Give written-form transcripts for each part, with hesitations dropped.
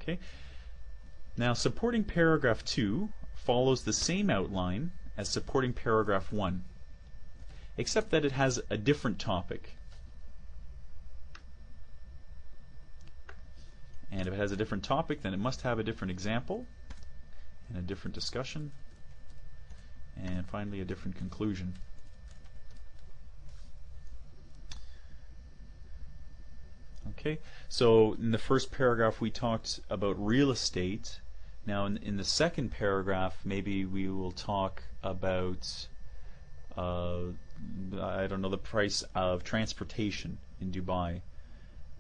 Okay. Now, supporting paragraph 2 follows the same outline as supporting paragraph 1, except that it has a different topic. And if it has a different topic, then it must have a different example, and a different discussion, and finally a different conclusion. Okay, so in the first paragraph we talked about real estate. Now in the second paragraph maybe we will talk about I don't know, the price of transportation in Dubai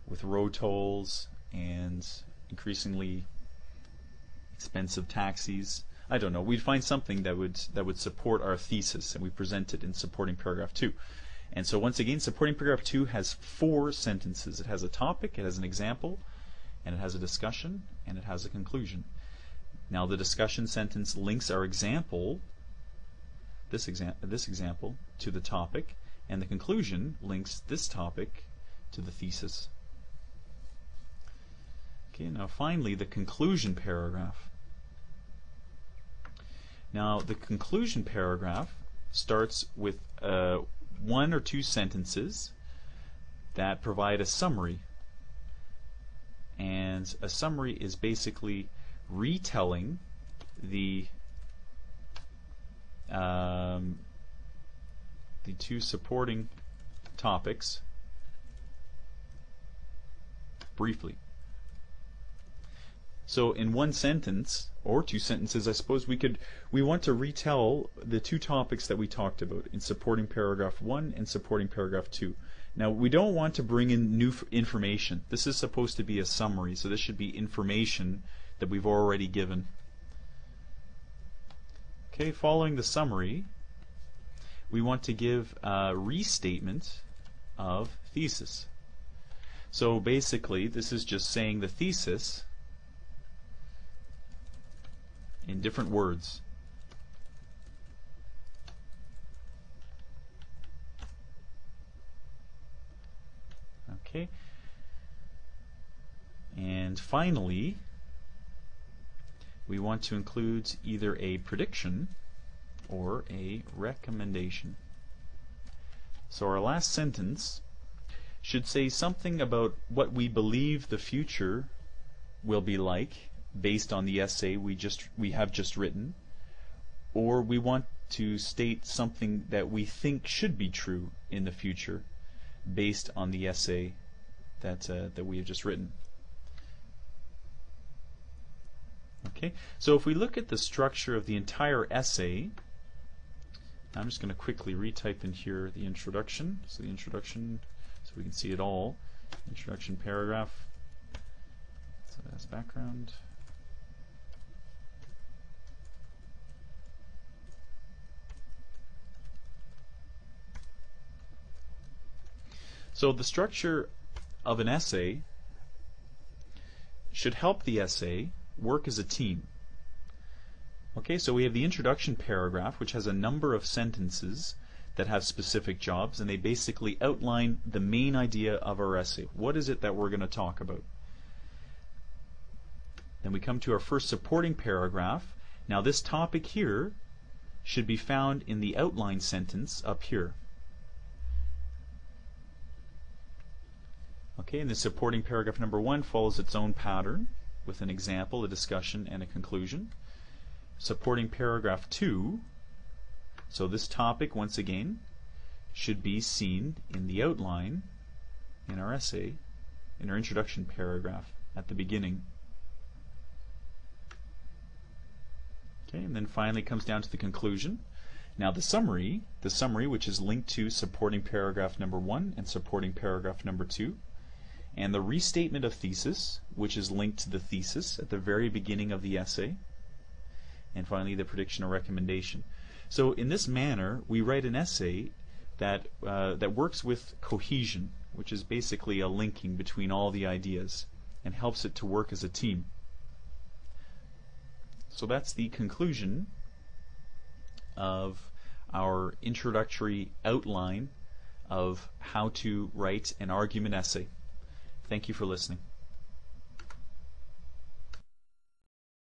with road tolls and increasingly expensive taxis. I don't know, we'd find something that would support our thesis, and we present it in supporting paragraph 2. And so once again, supporting paragraph 2 has 4 sentences. It has a topic, it has an example, and it has a discussion, and it has a conclusion. Now the discussion sentence links our example, this example, to the topic, and the conclusion links this topic to the thesis. Okay, now finally the conclusion paragraph. Now the conclusion paragraph starts with 1 or 2 sentences that provide a summary, and a summary is basically retelling the 2 supporting topics briefly. So in 1 sentence or 2 sentences, I suppose we want to retell the 2 topics that we talked about in supporting paragraph 1 and supporting paragraph 2. Now we don't want to bring in new information. This is supposed to be a summary, so this should be information that we've already given. Okay, following the summary, we want to give a restatement of thesis. So basically this is just saying the thesis in different words. Okay. And finally, we want to include either a prediction or a recommendation. So our last sentence should say something about what we believe the future will be like based on the essay we have just written, or we want to state something that we think should be true in the future based on the essay that we have just written. Okay, so if we look at the structure of the entire essay, I'm just going to quickly retype in here the introduction. So the introduction, so we can see it all. Introduction paragraph. So that's background. So the structure of an essay should help the essay work as a team. Okay, so we have the introduction paragraph, which has a number of sentences that have specific jobs, and they basically outline the main idea of our essay. What is it that we're going to talk about? Then we come to our first supporting paragraph. Now this topic here should be found in the outline sentence up here. Okay, and the supporting paragraph number 1 follows its own pattern with an example, a discussion, and a conclusion. Supporting paragraph 2, so this topic once again should be seen in the outline in our essay, in our introduction paragraph at the beginning. Okay, and then finally comes down to the conclusion. Now the summary which is linked to supporting paragraph number 1 and supporting paragraph number 2, and the restatement of thesis, which is linked to the thesis at the very beginning of the essay, and finally the prediction or recommendation. So in this manner we write an essay that works with cohesion, which is basically a linking between all the ideas, and helps it to work as a team. So that's the conclusion of our introductory outline of how to write an argument essay. Thank you for listening.